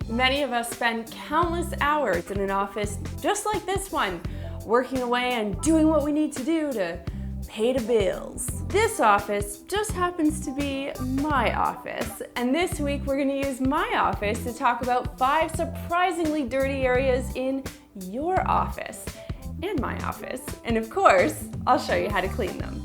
Many of us spend countless hours in an office just like this one, working away and doing what we need to do to pay the bills. This office just happens to be my office, and this week we're going to use my office to talk about 5 surprisingly dirty areas in your office and my office, and of course, I'll show you how to clean them.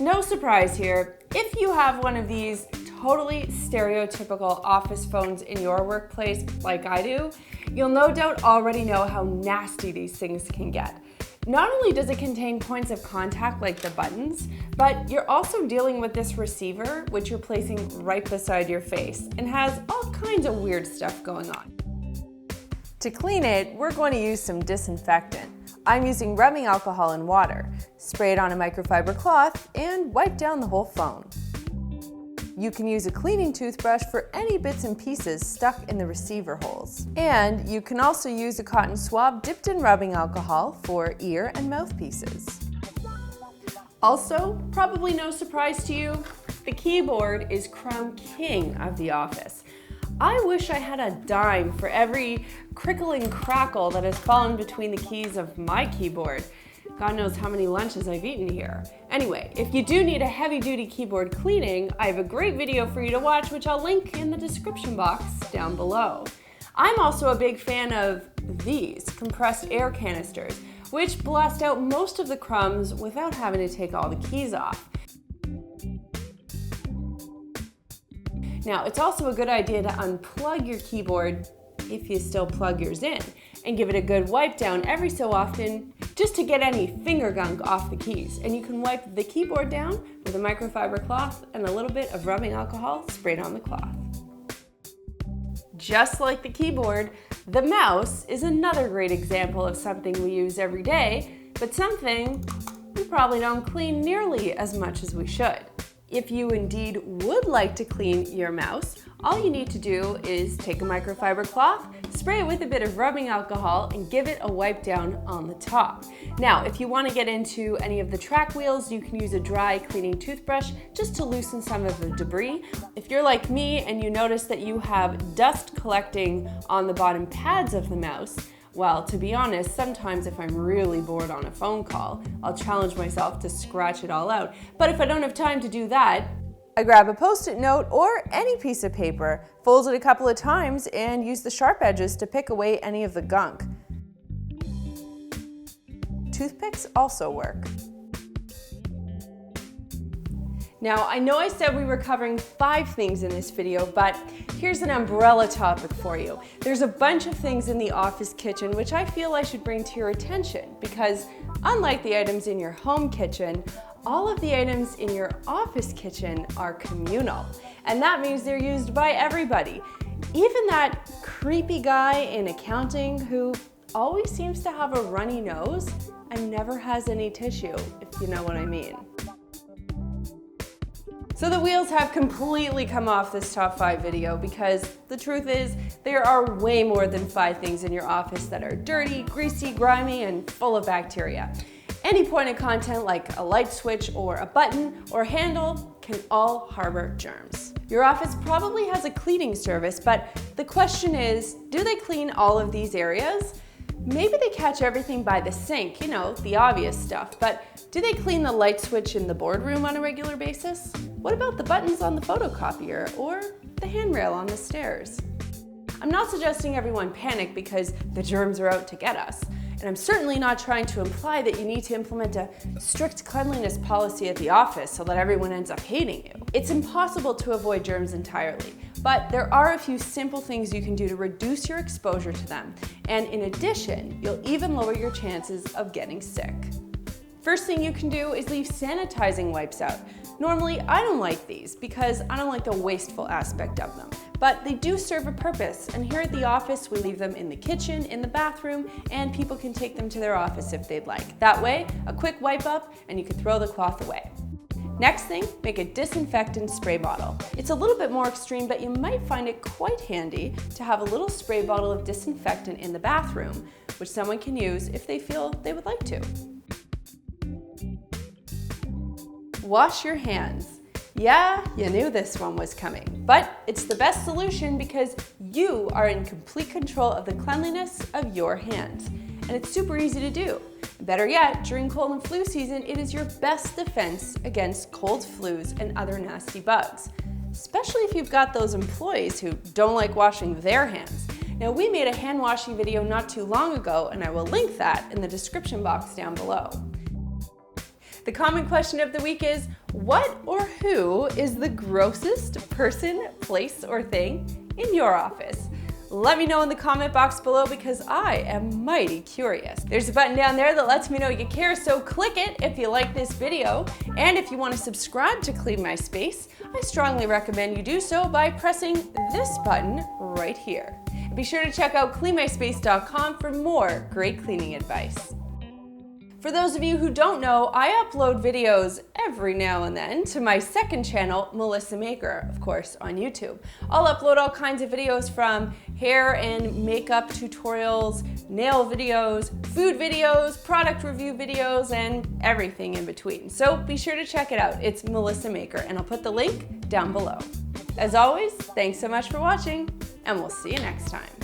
No surprise here, if you have one of these totally stereotypical office phones in your workplace like I do, you'll no doubt already know how nasty these things can get. Not only does it contain points of contact like the buttons, but you're also dealing with this receiver, which you're placing right beside your face and has all kinds of weird stuff going on. To clean it, we're going to use some disinfectant. I'm using rubbing alcohol and water. Spray it on a microfiber cloth and wipe down the whole phone. You can use a cleaning toothbrush for any bits and pieces stuck in the receiver holes. And you can also use a cotton swab dipped in rubbing alcohol for ear and mouthpieces. Also, probably no surprise to you, the keyboard is crown king of the office. I wish I had a dime for every crickle and crackle that has fallen between the keys of my keyboard. God knows how many lunches I've eaten here. Anyway, if you do need a heavy-duty keyboard cleaning, I have a great video for you to watch, which I'll link in the description box down below. I'm also a big fan of these compressed air canisters, which blast out most of the crumbs without having to take all the keys off. Now, it's also a good idea to unplug your keyboard, if you still plug yours in, and give it a good wipe down every so often just to get any finger gunk off the keys. And you can wipe the keyboard down with a microfiber cloth and a little bit of rubbing alcohol sprayed on the cloth. Just like the keyboard, the mouse is another great example of something we use every day, but something we probably don't clean nearly as much as we should. If you indeed would like to clean your mouse, all you need to do is take a microfiber cloth, spray it with a bit of rubbing alcohol, and give it a wipe down on the top. Now, if you want to get into any of the track wheels, you can use a dry cleaning toothbrush just to loosen some of the debris. If you're like me and you notice that you have dust collecting on the bottom pads of the mouse, well, to be honest, sometimes if I'm really bored on a phone call, I'll challenge myself to scratch it all out. But if I don't have time to do that, I grab a Post-it note or any piece of paper, fold it a couple of times, and use the sharp edges to pick away any of the gunk. Toothpicks also work. Now, I know I said we were covering 5 things in this video, but here's an umbrella topic for you. There's a bunch of things in the office kitchen which I feel I should bring to your attention because unlike the items in your home kitchen, all of the items in your office kitchen are communal. And that means they're used by everybody. Even that creepy guy in accounting who always seems to have a runny nose and never has any tissue, if you know what I mean. So the wheels have completely come off this top 5 video because the truth is there are way more than 5 things in your office that are dirty, greasy, grimy, and full of bacteria. Any point of content like a light switch or a button or handle can all harbor germs. Your office probably has a cleaning service, but the question is, do they clean all of these areas? Maybe they catch everything by the sink, you know, the obvious stuff, but do they clean the light switch in the boardroom on a regular basis? What about the buttons on the photocopier or the handrail on the stairs? I'm not suggesting everyone panic because the germs are out to get us. And I'm certainly not trying to imply that you need to implement a strict cleanliness policy at the office so that everyone ends up hating you. It's impossible to avoid germs entirely, but there are a few simple things you can do to reduce your exposure to them. And in addition, you'll even lower your chances of getting sick. First thing you can do is leave sanitizing wipes out. Normally, I don't like these because I don't like the wasteful aspect of them, but they do serve a purpose, and here at the office, we leave them in the kitchen, in the bathroom, and people can take them to their office if they'd like. That way, a quick wipe up, and you can throw the cloth away. Next thing, make a disinfectant spray bottle. It's a little bit more extreme, but you might find it quite handy to have a little spray bottle of disinfectant in the bathroom, which someone can use if they feel they would like to. Wash your hands. Yeah, you knew this one was coming, but it's the best solution because you are in complete control of the cleanliness of your hands. And it's super easy to do. Better yet, during cold and flu season, it is your best defense against colds, flus, and other nasty bugs, especially if you've got those employees who don't like washing their hands. Now, we made a hand washing video not too long ago, and I will link that in the description box down below. The common question of the week is, what or who is the grossest person, place, or thing in your office? Let me know in the comment box below because I am mighty curious. There's a button down there that lets me know you care, so click it if you like this video. And if you want to subscribe to Clean My Space, I strongly recommend you do so by pressing this button right here. And be sure to check out cleanmyspace.com for more great cleaning advice. For those of you who don't know, I upload videos every now and then to my second channel, Melissa Maker, of course, on YouTube. I'll upload all kinds of videos from hair and makeup tutorials, nail videos, food videos, product review videos, and everything in between. So be sure to check it out. It's Melissa Maker, and I'll put the link down below. As always, thanks so much for watching, and we'll see you next time.